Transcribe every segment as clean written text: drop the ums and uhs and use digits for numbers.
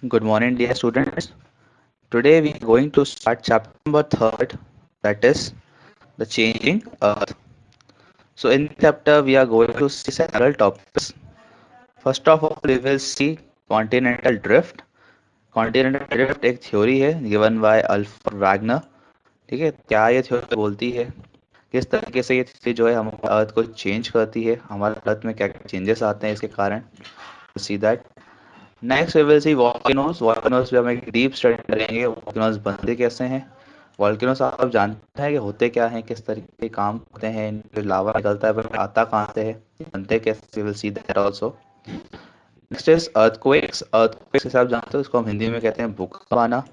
Good morning, dear students. Today we are going to start chapter number third, that is the changing Earth. So in this chapter we are going to see several topics. First of all, we will see continental drift. Continental drift एक theory है given by Alfred Wegener. ठीक है, क्या ये theory बोलती है, किस तरीके से ये थ्योरी जो है हमारे अर्थ को चेंज करती है, हमारे अर्थ में क्या क्या चेंजेस आते हैं इसके कारण. See that. Next we will see volcanoes. Volcanoes पे हम एक डीप स्टडी करेंगे. वॉल्केनोस बनते कैसे हैं, वॉल्केनोस आप जानते हैं कि होते क्या हैं, किस तरीके के काम करते हैं, इनके लावा निकलता है पर आता कहाँ से है, बनते कैसे, we will see that also. Next is earthquakes. Earthquakes आप जानते हो, इसको हम हिंदी में कहते हैं भूकंप आना.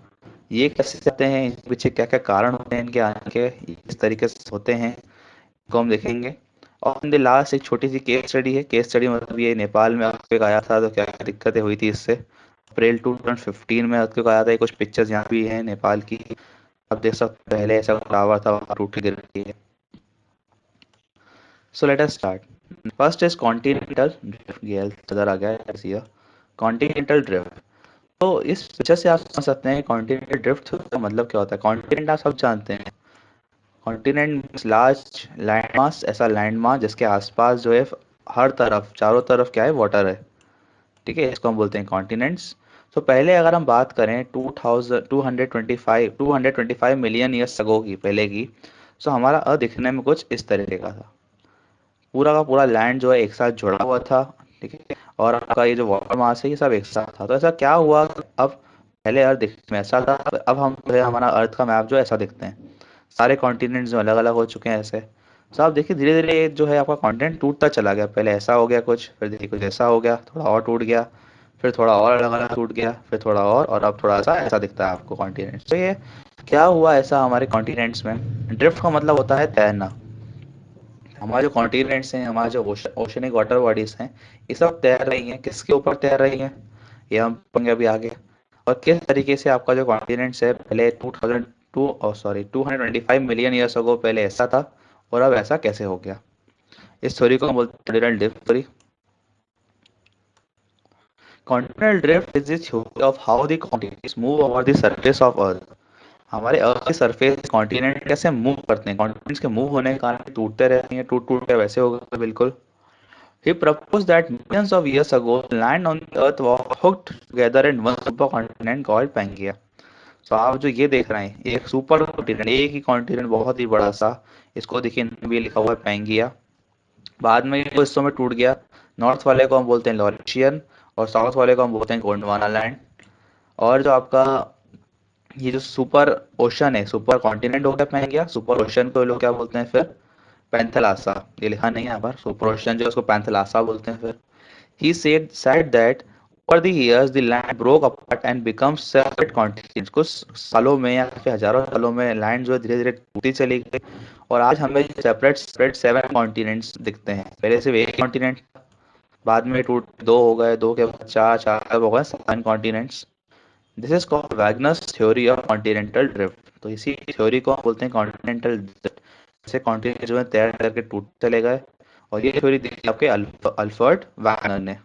ये कैसे आते हैं, इनके पीछे क्या क्या कारण होते हैं इनके आने के, किस तरीके से होते हैं, को हम देखेंगे. और इन द लास्ट एक छोटी सी केस स्टडी है. केस स्टडी मतलब ये नेपाल में अर्थक्वेक आया था तो क्या क्या दिक्कतें हुई थी इससे. अप्रैल 2015 में अर्थक्वेक आया था. ये कुछ पिक्चर्स यहाँ भी हैं नेपाल की, आप देख सकते हैं. पहले ऐसा टावर था, वहाँ टूट के गिर गई है. So let us start. First is continental drift. इधर आ गया कॉन्टिनेंटल ड्रिफ्ट. तो इस पिक्चर से आप समझ सकते हैं कॉन्टिनेंटल ड्रिफ्ट का मतलब क्या होता है. कॉन्टिनेंट आप सब जानते हैं. Continent means large land mass, ऐसा लैंड मास जिसके आसपास जो है हर तरफ, चारों तरफ क्या है, वाटर है. ठीक है, इसको हम बोलते हैं कॉन्टिनेंट्स. तो पहले अगर हम बात करें 225 मिलियन ईयर्स अगो की, पहले की, तो हमारा अर्थ दिखने में कुछ इस तरीके का था. पूरा का पूरा लैंड जो है एक साथ जुड़ा हुआ था. ठीक है, और आपका ये जो वाटर मास है ये सब एक साथ था. तो ऐसा क्या हुआ, अब पहले अर्थ दिखने में ऐसा था, अब हम जो है हमारा अर्थ का मैप जो है ऐसा दिखते हैं. सारे कॉन्टिनेंट्स जो अलग अलग हो चुके हैं ऐसे. तो आप देखिए धीरे धीरे ये जो है आपका कॉन्टिनेंट टूटता चला गया. पहले ऐसा हो गया कुछ, फिर देखिए कुछ ऐसा हो गया, थोड़ा और टूट गया, फिर थोड़ा और अलग अलग टूट गया, फिर थोड़ा और अब थोड़ा सा ऐसा दिखता है आपको कॉन्टिनेंट. तो ये क्या हुआ ऐसा हमारे कॉन्टिनेंट्स में. ड्रिफ्ट का मतलब होता है तैरना. हमारे जो कॉन्टिनेंट्स हैं, हमारे जो ओशनिक वाटर बॉडीज हैं, ये सब तैर रही हैं. किसके ऊपर तैर रही हैं, ये हम पढ़ेंगे अभी आगे. और किस तरीके से आपका जो कॉन्टिनेंट्स है, पहले 225 मिलियन ईयर्स अगो पहले ऐसा था और अब ऐसा कैसे हो गया. इस थ्योरी को हम बोलते हैं continental drift theory. Continental drift is the theory of how the continents move over the surface of earth. हमारे अर्थ की सरफेस कॉन्टिनेंट कैसे मूव करते हैं, कॉन्टिनेंट्स के मूव होने के कारण टूटते रहते हैं, टूट टूट के वैसे होगा बिल्कुल. He proposed that millions of years ago, land on the earth was hooked together in one supercontinent called Pangaea. तो आप जो ये देख रहे हैं एक सुपर कॉन्टिनेंट, एक ही कॉन्टिनेंट बहुत ही बड़ा सा, इसको देखिए नाम भी लिखा हुआ है पैंगिया. बाद में ये दो हिस्सों में टूट गया. नॉर्थ वाले को हम बोलते हैं लॉरेशियन और साउथ वाले को हम बोलते हैं गोंडवाना लैंड. और जो आपका ये जो सुपर ओशन है, सुपर कॉन्टिनेंट हो गया पैंगिया, सुपर ओशन को लोग क्या बोलते हैं फिर, पैंथेलासा. ये लिखा नहीं है यहाँ पर, सुपर ओशन जो उसको पैंथेलासा बोलते हैं फिर. He said that over the years the land broke apart and become separate continents. कुछ सालों में या फिर हजारों सालों में लैंड जो है धीरे धीरे टूटती चली गई और आज हमें सेपरेट सेपरेट 7 कॉन्टिनेंट्स दिखते हैं. पहले सिर्फ एक कॉन्टिनेंट, बाद में टूट दो हो गए, दो के बाद चार, चार हो गए 7 continents. This is called Wagner's theory of continental drift. तो इसी थ्योरी को हम बोलते हैं कॉन्टिनेंटल ड्रिफ्ट. ऐसे कॉन्टिनेंट जो है तैर करके टूट चले गए. और ये थ्योरी दी आपके अल्फ्रेड वैगनर ने.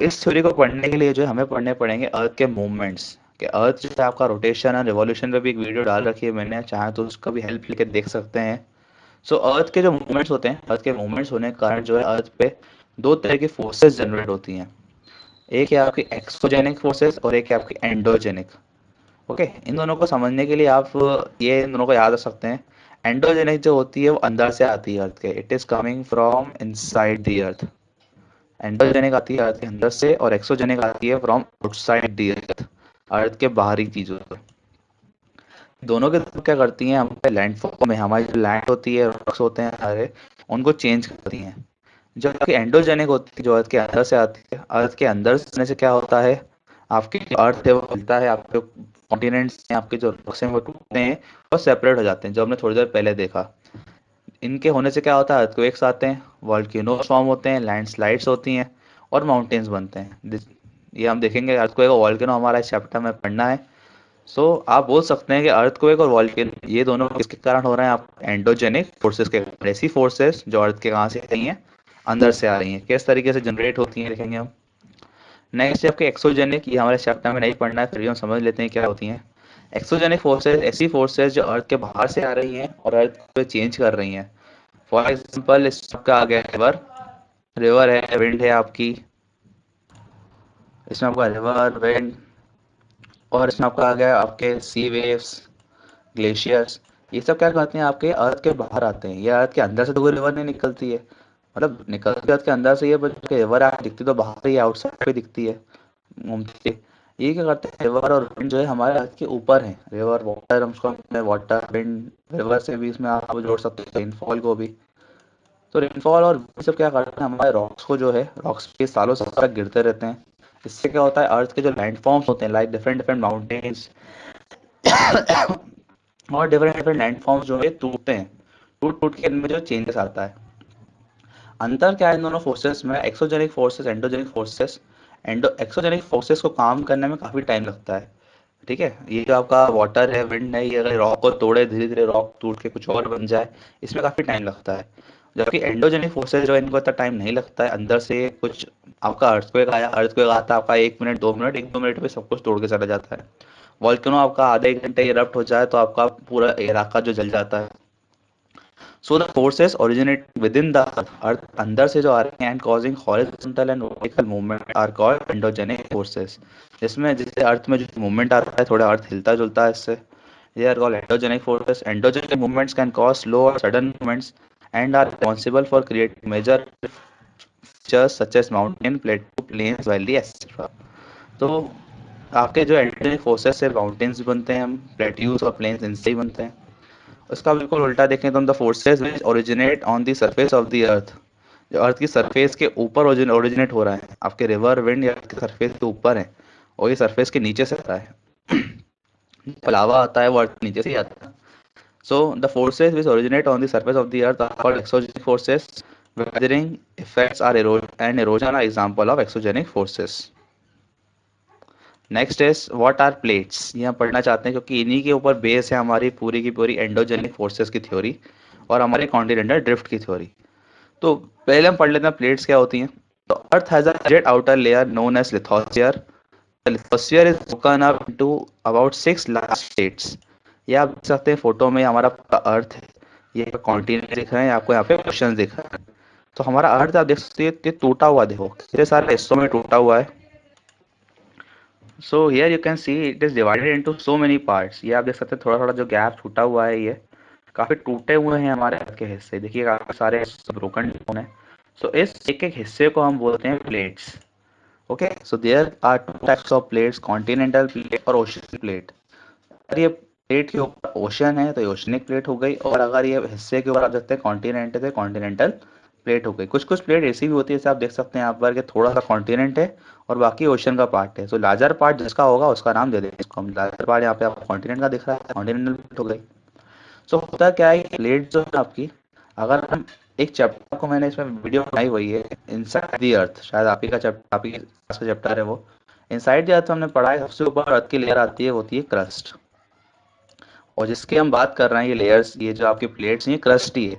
इस थ्योरी को पढ़ने के लिए जो है हमें पढ़ने पड़ेंगे अर्थ के मूवमेंट्स. कि अर्थ जो है आपका रोटेशन और रिवॉल्यूशन पे भी एक वीडियो डाल रखी है मैंने, चाहे तो उसका भी हेल्प लेके देख सकते हैं. अर्थ के जो मूवमेंट्स होते हैं, अर्थ के मूवमेंट्स होने के कारण जो है अर्थ पे दो तरह की फोर्सेस जनरेट होती हैं. एक है आपकी एक्सोजेनिक फोर्सेस और एक है आपकी एंडोजेनिक. ओके, इन दोनों को समझने के लिए आप ये इन दोनों को याद रख सकते हैं. एंडोजेनिक जो होती है वो अंदर से आती है अर्थ के, it is coming from inside the earth. Endogenic आती है अर्थ के अंदर से और एक्सोजेनिक आती है फ्रॉम आउटसाइड द अर्थ, अर्थ के बाहरी चीजों से. दोनों के थ्रू क्या करती हैं, हम पे लैंडफॉर्म में हमारी जो लैंड होती है, रॉक्स होते हैं सारे, उनको चेंज करती हैं. जो आपकी एंडोजेनिक होती है, जो अर्थ के अंदर से आती है, अर्थ के अंदर से क्या होता है, आपकी जो अर्थ है वो हिलता है, आपके कॉन्टिनेंट्स हैं, आपके जो रॉक्स हैं वो टूटते हैं और सेपरेट हो जाते हैं, जो हमने थोड़ी देर पहले देखा. इनके होने से क्या होता है, अर्थक्वेक्स आते हैं, वोल्केनोस फॉर्म होते हैं, लैंडस्लाइड्स होती हैं और माउंटेन्स बनते हैं. ये हम देखेंगे अर्थक्वेक और वोल्केनो हमारा इस चैप्टर में पढ़ना है. आप बोल सकते हैं कि अर्थक्वेक और वोल्केनो ये दोनों किसके कारण हो रहे हैं, आप एंडोजेनिक फोर्सेस के कारण. ऐसी फोर्सेस जो अर्थ के कहाँ से आ रही हैं, अंदर से आ रही हैं. किस तरीके से जनरेट होती हैं देखेंगे हम. नेक्स्ट है आपके एक्सोजेनिक, ये हमारे चैप्टर में नहीं पढ़ना है, फिर भी हम समझ लेते हैं क्या होती हैं। एक्सोजेनिक फोर्सेस ऐसी फोर्सेस जो अर्थ के बाहर से आ रही हैं और अर्थ पे चेंज कर रही हैं। फॉर एग्जाम्पल इसका आ गया रिवर, रिवर है, विंड है आपकी, इसमें आपका रिवर, विंड, और इसमें आपका आ गया आपके सी वेव्स, ग्लेशियर्स। ये सब क्या करते हैं, आपके अर्थ के बाहर आते हैं। ये अर्थ के अंदर से तो कोई रिवर नहीं निकलती है, मतलब निकलती अर्थ के अंदर से, ये बट रिवर दिखती तो बाहर ही, आउटसाइड पे दिखती है घूमती है। ये क्या करते हैं, रिवर और विंड जो है हमारे अर्थ के ऊपर है। रिवर वाटर, हम उसको वाटर विंड, रिवर से भी इसमें आप जोड़ सकते हैं रेनफॉल को भी। तो रेनफॉल और ये सब क्या करते हैं, हमारे रॉक्स को जो है, रॉक्स के सालों साल तक गिरते रहते हैं। इससे क्या होता है, अर्थ के जो लैंडफॉर्म्स होते हैं, लाइक डिफरेंट डिफरेंट माउंटेन्स और डिफरेंट डिफरेंट लैंडफॉर्म्स जो है टूटते हैं। टूट टूट के इनमें जो चेंजेस आता है। अंतर क्या है इन दोनों फोर्सेस में, exogenic forces, endogenic forces. Exogenic forces को काम करने में काफी टाइम लगता है। ठीक है, ये जो आपका वाटर है, विंड है, ये अगर रॉक को तोड़े, धीरे धीरे रॉक टूट के कुछ और बन जाए, इसमें काफी टाइम लगता है। जबकि एंडोजेनिक फोर्सेस जो है, इनको इतना टाइम नहीं लगता है। अंदर से कुछ आपका अर्थक्वेक आया, अर्थक्वेक आता है आपका 1 मिनट 2 मिनट, 1 2 मिनट में सब कुछ तोड़ के चला जाता है। वॉल्केनो आपका आधे एक घंटे इरप्ट हो जाए तो आपका पूरा इलाका जो जल जाता है। So the forces originate within the earth, अंदर से जो आ रहे हैं, and causing horizontal and vertical movement are called endogenic forces. जिसमें जिससे अर्थ में जो मूवमेंट आता है, थोड़ा अर्थ हिलता जुलता है इससे, they are called endogenic forces. Endogenic movements can cause slow or sudden movements and are responsible for creating major features such as mountain, plateau, plains, valley, etc. तो आपके जो एंडोजेनिक फोर्सेस से माउंटेन्स भी बनते हैं, प्लेट्यूज और planes इनसे ही बनते हैं। उसका बिल्कुल उल्टा देखें तो the forces which originate on the surface of the earth, जो अर्थ की सरफेस के ऊपर ओरिजिनेट हो रहा है, आपके रिवर विंड या अर्थ के सरफेस के ऊपर है, और ये सरफेस के नीचे से आता है। लावा आता है वो अर्थ के नीचे से ही आता है। So the forces which originate on the surface of the earth are called exogenic forces. Weathering effects are erosion are example of exogenic forces. Next is what are plates, ये हम पढ़ना चाहते हैं क्योंकि इन्हीं के ऊपर बेस है हमारी पूरी की पूरी एंडोजेनिक फोर्सेस की थ्योरी और हमारे कॉन्टिनेंटल ड्रिफ्ट की थ्योरी। तो पहले हम पढ़ लेते हैं प्लेट्स क्या होती हैं। तो earth has a jet outer layer known as lithosphere. The lithosphere is broken up into about 6 large states. ये आप देख सकते हैं फोटो में, हमारा पूरा अर्थ है, ये कॉन्टिनेंट दिख रहे हैं आपको, यहाँ पे ओशन दिख रहा है। तो हमारा अर्थ आप देख सकते हैं, ये टूटा हुआ देखो, कितने सारे हिस्सों में टूटा हुआ है। So here you can see it is divided into so many parts. ये आप देख सकते हैं, थोड़ा थोड़ा जो गैप छूटा हुआ है, ये काफी टूटे हुए हैं हमारे अर्थ के हिस्से, देखिए काफी सारे ब्रोकन डाउन है। सो इस एक एक हिस्से को हम बोलते हैं plates. Okay, so there are 2 types of plates, continental plate और ओशियन प्लेट। अगर ये प्लेट के ऊपर ओशन है तो ये ओशनिक प्लेट हो गई, और अगर ये हिस्से के ऊपर आप देखते हैं कॉन्टिनेंट है तो कॉन्टिनेंटल प्लेट हो गई। कुछ कुछ प्लेट ऐसी भी होती है, जैसे आप देख सकते हैं यहाँ पर कि थोड़ा सा कॉन्टिनेंट है और बाकी ओशन का पार्ट है। तो लार्जर पार्ट जिसका होगा उसका नाम दे देंगे इसको हम। लार्जर पार्ट यहाँ पे आपको कॉन्टिनेंट का दिख रहा है, कॉन्टिनेंटल प्लेट हो गई। सो होता क्या है, प्लेट जो है आपकी, अगर हम एक चैप्टर को, मैंने इसमें वीडियो बनाई हुई है, इनसाइड द अर्थ, शायद आप ही का चैप्टर, आप ही का चैप्टर है वो। इनसाइड द अर्थ हमने पढ़ा है, सबसे ऊपर अर्थ की लेयर आती है, होती है क्रस्ट। और जिसकी हम बात कर रहे हैं, ये लेयर्स, ये जो आपकी प्लेट्स हैं, ये क्रस्ट ही है।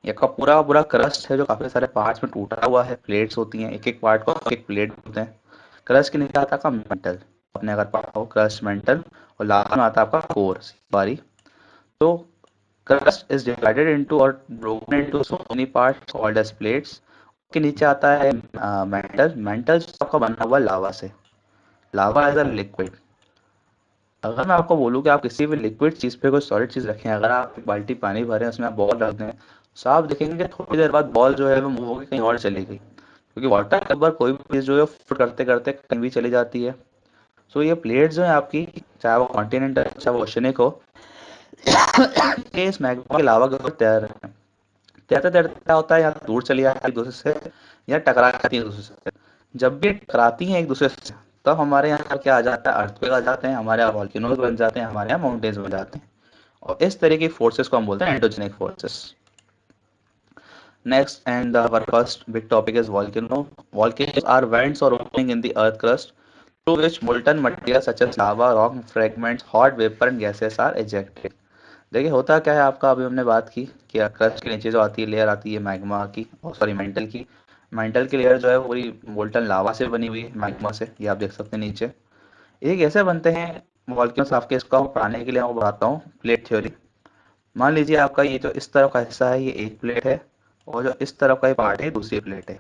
ये का पूरा क्रस्ट है जो काफी सारे पार्ट्स में टूटा हुआ है। प्लेट्स होती हैं, एक एक पार्ट को एक एक प्लेट बोलते हैं। क्रस्ट के नीचे आता है आपका मेंटल, आपने अगर पढ़ा हो क्रस्ट मेंटल, और लास्ट में आता है आपका कोर बारी। तो क्रस्ट इज डिवाइडेड इनटू और broken into so many parts called as plates. के नीचे आता है मेंटल। मेंटल आपका बना हुआ लावा से। लावा एज अ लिक्विड। अगर मैं आपको बोलूँ कि आप किसी भी लिक्विड चीज़ पे कोई सॉलिड चीज़ रखें, अगर आप एक बाल्टी पानी भरें, उसमें आप बॉल रख दें, तो आप देखेंगे कि थोड़ी देर बाद बॉल जो है वो मूव होकर कहीं और चली गई, क्योंकि वाटर के अंदर कोई भी चीज़ जो है फ्लोट करते करते कहीं भी चली जाती है। सो ये प्लेट जो है आपकी, चाहे वो कॉन्टिनेंटल चाहे वो ओशनिक हो, ये इस मैग्मा के लावा के ऊपर तैर रहे हैं। तैरते तैरते क्या होता है, या तो दूर चली जाती है एक दूसरे से, या टकरा जाती है एक दूसरे से। जब भी टकराती हैं एक दूसरे से, तब हमारे यहाँ क्या आ जाता है, अर्थक्वेक आ जाते हैं, हमारे यहाँ वॉल्केनोज बन जाते हैं, हमारे यहाँ माउंटेन्स बन जाते हैं। और इस तरह की फोर्सेस को हम बोलते हैं endogenic forces. Next and our first big topic is volcano. Volcanoes are vents or opening in the earth crust through which molten material such as lava, rock fragments, hot vapor and gases are ejected. देखिए होता क्या है आपका, अभी हमने बात की कि क्रस्ट के नीचे जो आती है लेयर आती है मैग्मा की, सॉरी मेंटल की। मेंटल की लेयर जो है वो पूरी मोल्टन लावा से बनी हुई है, मैग्मा से, ये आप देख सकते हैं नीचे। ये कैसे बनते हैं वॉल्केनोस, आपके इसको पढ़ाने के लिए मैं बताता हूँ प्लेट थ्योरी। मान लीजिए आपका ये जो इस तरफ का हिस्सा है ये एक प्लेट है, और जो इस तरफ का ये पार्ट है दूसरी प्लेट है।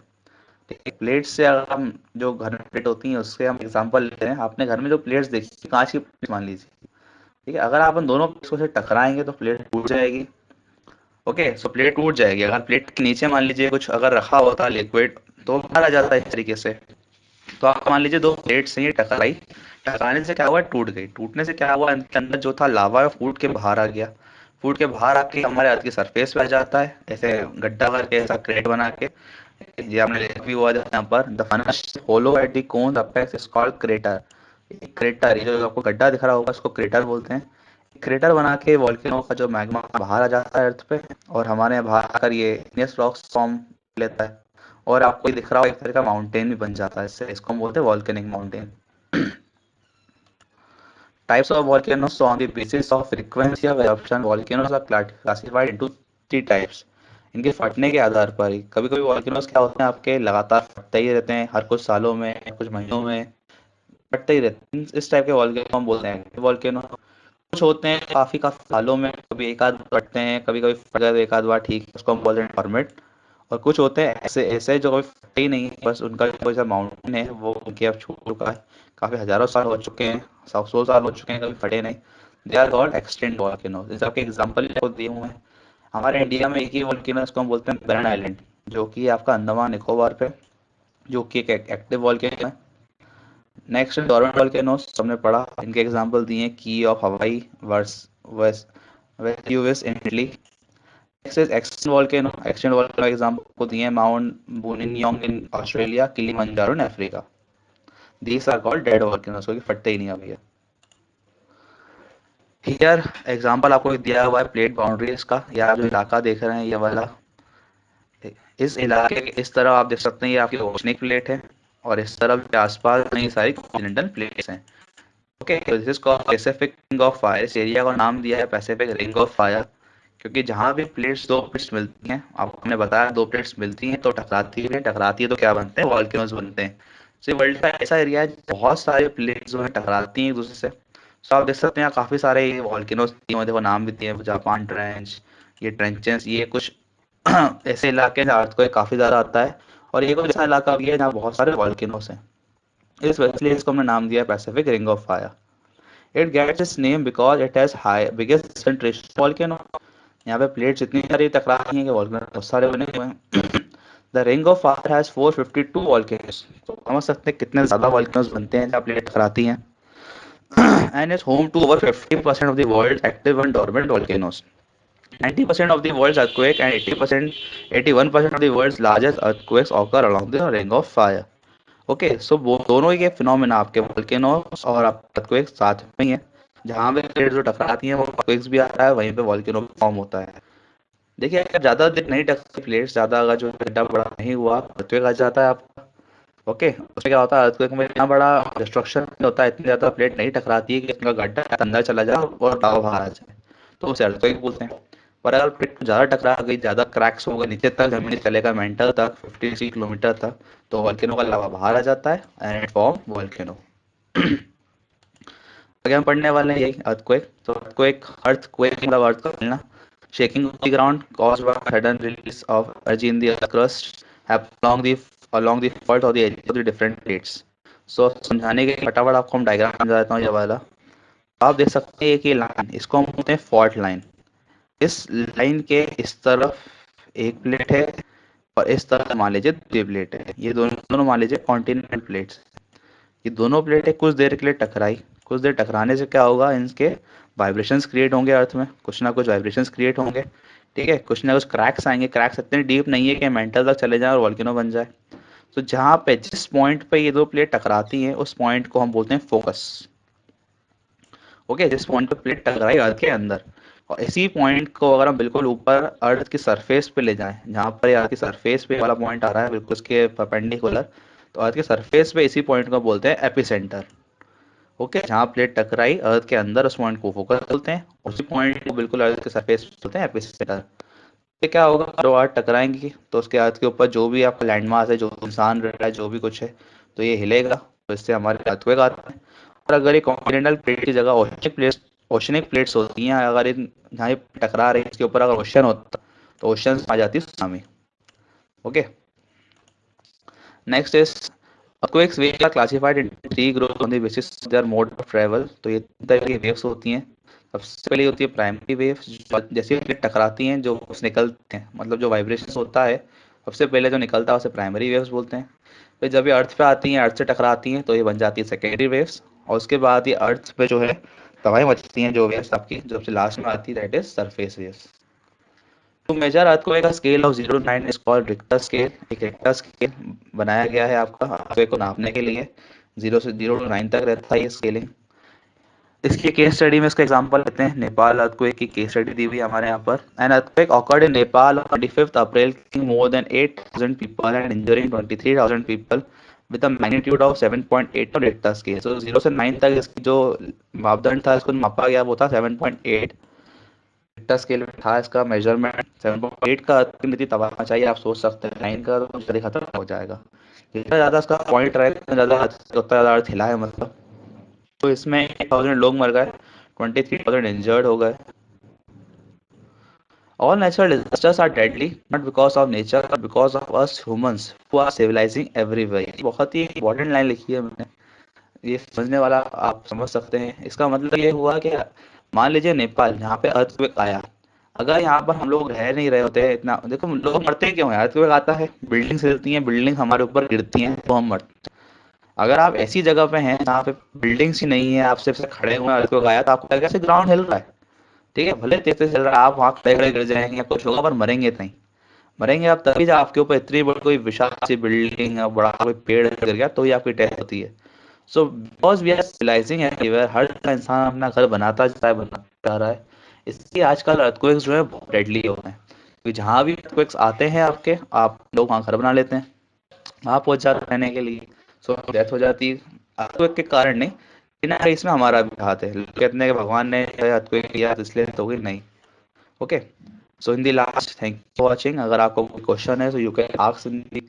ठीक है, प्लेट से अगर हम जो घर में प्लेट होती हैं उससे हम एग्जांपल लेते हैं, आपने घर में जो प्लेट्स देखी कांच की प्लेट मान लीजिए। ठीक है, अगर आप उन दोनों प्लेट्स को से टकराएंगे तो प्लेट टूट जाएगी। ओके, सो प्लेट टूट जाएगी। अगर प्लेट के नीचे मान लीजिए कुछ अगर रखा होता लिक्विड तो वो बाहर आ जाता है इस तरीके से। तो आप मान लीजिए दो प्लेट से ये टकराई, टकराने से क्या हुआ, टूट गई। टूटने से क्या हुआ, इनके अंदर जो था लावा है फूट के बाहर आ गया। फूट के बाहर आके हमारे अर्थ की सरफेस पे आ जाता है, ऐसे गड्ढा करके, ऐसा क्रेट बना के। ये आपने लिखा भी हुआ है यहाँ पर, the first hollow at the cone apex is called crater. Crater, ये जो आपको गड्ढा दिख रहा होगा इसको क्रेटर बोलते हैं। क्रेटर बना के वॉल्केनो का जो मैग्मा बाहर आ जाता है अर्थ पे, और हमारे यहाँ बाहर आकर ये इग्नियस रॉक्स फॉर्म लेता है। और आपको ये दिख रहा हो एक तरह का माउंटेन भी बन जाता है इससे, इसको हम बोलते हैं volcanic mountain. Types of volcanoes. So on the basis of frequency of eruption, volcanoes are classified into three types. इनके फटने के आधार पर ही कभी कभी वॉल्केनोस क्या होते हैं आपके लगातार फटते ही रहते हैं, हर कुछ सालों में, कुछ महीनों में फटते ही रहते हैं। इस टाइप के वॉल्केनो हम बोलते हैं वॉल्केनो। कुछ होते हैं काफी काफी सालों में, कभी एक आध बार फटते हैं, कभी कभी फट गए तो एक आध बार, ठीक है, उसको हम बोलते हैं परमिट। और कुछ होते हैं ऐसे ऐसे जो कभी फटे ही नहीं है, बस उनका कोई सा माउंटेन है वो उनके अब छूट चुका है, काफी हजारों साल हो चुके हैं, 100 साल हो चुके हैं, कभी फटे नहीं। They are called extinct volcano. जैसे आपके एग्जांपल दिए हुए हैं, हमारे इंडिया में एक ही वॉल्केनो इसको हम बोलते हैं बैरन आइलैंड, जो कि आपका अंडमान निकोबार पे, जो कि एक एक्टिव वॉल्केनो है। नेक्स्ट डोरमेंट वॉल्केनोस हमने पढ़ा, इनके एग्जांपल दिए हैं की ऑफ हवाई, वर्स वेस्ट Vesuvius in Italy. Next is extinct volcano. Extinct volcano example को दिए हैं Mount Buninyong in Australia, Kilimanjaro in Africa. These are called dead volcanoes, क्योंकि फटते ही नहीं अभी है। हियर एग्जांपल आपको दिया हुआ है प्लेट बाउंड्रीज का, या आप जो इलाका देख रहे हैं ये वाला, इस इलाके के इस तरफ आप देख सकते हैं ये आपकी ओशनिक प्लेट है, और इस तरफ के आसपास कई सारी कॉन्टिनेंटल प्लेट्स हैं। ओके, तो this is called Pacific ring of fire. इस एरिया का नाम दिया है पैसिफिक रिंग ऑफ फायर, क्योंकि जहां भी प्लेट्स, दो प्लेट्स मिलती हैं, आपको हमने बताया दो प्लेट्स मिलती हैं तो टकराती है, टकराती है तो क्या बनते हैं, वॉल्केनोज बनते हैं। तो वर्ल्ड का ऐसा एरिया है बहुत सारे प्लेट्स जो है टकराती हैं एक दूसरे से। तो आप देख सकते हैं काफी सारे वॉल्केनोज दिए हुए हैं, देखो नाम भी दिए हैं, जापान ट्रेंच, ये ट्रेंचेस, ये कुछ ऐसे इलाके हैं जहाँ अर्थक्वेक काफी ज्यादा आता है। और ये कुछ ऐसा इलाका भी है जहाँ बहुत सारे वॉल्केनोज हैं, इस वजह से इसको हमने नाम दिया Pacific ring of fire. It gets its name because it has high biggest concentration volcano. यहाँ पे प्लेट्स इतनी सारी टकरा रही हैं कि वॉल्केनो बहुत सारे बने हुए हैं। The ring of fire has 452 volcanoes. तो समझ सकते हैं कितने ज्यादा वॉल्केनोस बनते हैं जहाँ प्लेट टकराती हैं। And is home to over 50% of the world active and dormant volcanoes. 90% of the world's earthquake and 81% of the world's largest earthquakes occur along the ring of fire. Okay, so वो दोनों ही के phenomena आपके volcanoes और earthquakes साथ में ही है। जहाँ पे प्लेट्स जो टकराती हैं वो अर्थक्वेक्स भी आता है, वहीं पे वॉल्केनो भी फॉर्म होता है। देखिए अगर ज्यादा देर नहीं टकराती प्लेट्स, ज्यादा अगर जो गड्ढा बड़ा नहीं हुआ, अर्थक्वेक आ जाता है आपका। ओके, उसमें क्या होता है, अर्थक्वेक में इतना बड़ा डिस्ट्रक्शन होता है, इतनी ज्यादा प्लेट नहीं टकराती है कि उसका गड्ढा अंदर चला जाए और लावा बाहर आ जाए, तो उसे अर्थक्वेक बोलते हैं। पर अगर प्लेट ज़्यादा टकरा गई, ज़्यादा क्रैक्स हो गए, नीचे तक जमीन चलेगा मेंटल तक 50 किलोमीटर तक, तो वॉल्केनो का लावा बाहर आ जाता है एंड इट फॉर्म वॉल्केनो। आगे हम पढ़ने वाले हैं यही अर्थक्वेक। तो अर्थक्वेक मतलब अर्थ का हिलना, shaking of the ground caused by sudden release of energy in the earth crust along the fault of the edge of the different plates. सो समझाने के लिए फटाफट आपको हम डायग्राम समझा देता हूँ ये वाला। आप देख सकते हैं कि लाइन, इसको हम बोलते हैं फॉल्ट लाइन। इस लाइन के इस तरफ एक प्लेट है और इस तरफ मान लीजिए दूसरी प्लेट है, ये दोनों दोनों मान लीजिए कॉन्टिनेंटल प्लेट्स। ये दोनों प्लेटें कुछ देर के लिए टकराई, कुछ देर टकराने से क्या होगा, इनके वाइब्रेशंस क्रिएट होंगे अर्थ में, कुछ ना कुछ वाइब्रेशंस क्रिएट होंगे। ठीक है, कुछ ना कुछ क्रैक्स आएंगे, क्रैक्स इतने डीप नहीं है कि मेंटल तक चले जाए और वॉल्केनो बन जाए। तो जहाँ पे जिस पॉइंट पे ये दो प्लेट टकराती हैं उस पॉइंट को हम बोलते हैं फोकस। ओके, जिस पॉइंट पे प्लेट टकराई अर्थ के अंदर, और इसी पॉइंट को अगर हम बिल्कुल ऊपर अर्थ की सरफेस पे ले जाएं, जहाँ पर अर्थ की सरफेस पे वाला पॉइंट आ रहा है बिल्कुल उसके परपेंडिकुलर, तो अर्थ के सरफेस पे इसी पॉइंट को बोलते हैं एपिसेंटर। ओके, जहाँ प्लेट टकराई अर्थ के अंदर उस पॉइंट को फोकस बोलते हैं, उसी पॉइंट को बिल्कुल अर्थ के सरफेस पे बोलते हैं एपिसेंटर। ये क्या होगा, दो अर्थ टकराएंगी तो उसके अर्थ के ऊपर जो भी आपका लैंड मास है, जो इंसान रह रहा है, जो भी कुछ है, तो ये हिलेगा, तो इससे हमारे अर्थक्वेक आते हैं। और अगर ये कॉन्टिनेंटल प्लेट की जगह ओशनिक प्लेट्स होती हैं, अगर इन यहाँ ये टकरा रही है, इसके ऊपर अगर ओशन होता तो ओशन आ जाती है tsunami. Okay, next is earthquakes waves are classified into three groups on the basis of their mode of travel। तो ये तीन तरह की वेव्स होती हैं। सबसे पहले होती है प्राइमरी वेव्स, जैसे ही प्लेट टकराती हैं जो निकलते हैं, मतलब जो वाइब्रेशन होता है सबसे पहले जो निकलता है उसे प्राइमरी वेव्स बोलते हैं। फिर जब ये अर्थ पे आती हैं, अर्थ से टकराती हैं, तो ये बन जाती है सेकेंडरी वेव्स। और उसके बाद ये अर्थ पे जो है तबाही मचती हैं जो वेव्स आपकी, जो सबसे लास्ट में आती है that is surface waves. To measure earthquake का scale of 0 to 9 is called Richter scale. एक रिक्टर स्केल बनाया गया है आपका अर्थक्वेक को नापने के लिए। 0 to 9 तक रहता है ये स्केलिंग। इसकी केस स्टडी में इसका एग्जांपल लेते हैं, नेपाल अर्थक्वेक की केस स्टडी दी हुई है हमारे यहाँ पर। An earthquake occurred in Nepal on 25th April, killing more than 8,000 people and injuring 23,000 people with a magnitude of 7.8 on Richter scale। So 0 से 9 तक इसकी जो मापदंड था, इसको मापा गया, वो था 7.8 रिक्टर स्केल में था इसका मेजरमेंट। 7.8 का नीति तबाह चाहिए, आप सोच सकते हैं 9 का तो जल्दी खत्म हो जाएगा। जितना ज़्यादा इसका पॉइंट रहे, उतना ज़्यादा अर्थ हिला है मतलब। तो इसमें 8,000 लोग मर गए, 23,000 इंजर्ड हो गए। All natural disasters are deadly, not because of nature, but because of us humans who are civilizing everywhere। ये बहुत ही इंपॉर्टेंट लाइन लिखी है मैंने, ये समझने वाला आप समझ सकते हैं। इसका मतलब ये हुआ कि मान लीजिए नेपाल, यहाँ पे अर्थक्वेक आया, अगर यहाँ पर हम लोग रह नहीं रहे होते इतना, देखो लोग मरते क्यों हैं, अर्थक्वेक आता है, बिल्डिंग्स हिलती हैं, बिल्डिंग हमारे ऊपर गिरती हैं तो हम मरते हैं। अगर आप ऐसी जगह पे हैं जहाँ पे बिल्डिंग्स ही नहीं है, आप सिर्फ से खड़े हुए हैं, अर्थक्वेक आया तो आपको लगेगा कैसे ग्राउंड हिल रहा है। ठीक है, भले तेज तेज चल रहा है, आप वहाँ खड़े खड़े गिर जाएंगे या कुछ होगा, पर मरेंगे नहीं। मरेंगे आप तभी जब आपके ऊपर इतनी बड़ी कोई विशाल सी बिल्डिंग या बड़ा कोई पेड़ गिर गया, तो ही आपकी डेथ होती है। So because we are civilizing everywhere, हर जगह इंसान अपना घर बनाता जाता है, बनाता जा रहा है, इसलिए आजकल अर्थक्वेक्स जो है बहुत डेडली हो रहे हैं। क्योंकि जहाँ भी अर्थक्वेक्स आते हैं आपके, आप लोग वहाँ घर बना लेते हैं, वहाँ पहुंच जाते हैं रहने के लिए। सो डेथ हो जाती है अर्थक्वेक के कारण नहीं, बिना इसमें हमारा भी हाथ है। लोग कहते हैं कि भगवान ने अर्थक्वेक किया तो इसलिए तो हुई, नहीं। Okay, so in the last, thank you for watching. अगर आपको कोई क्वेश्चन है तो you can ask in the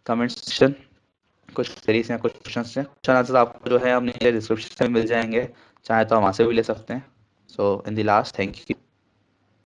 comment section. कुछ सीरीज हैं, कुछ क्वेश्चन हैं, क्वेश्चन आंसर आपको जो है हम नीचे डिस्क्रिप्शन में मिल जाएंगे, चाहे तो हम वहाँ से भी ले सकते हैं। So in the last, thank you.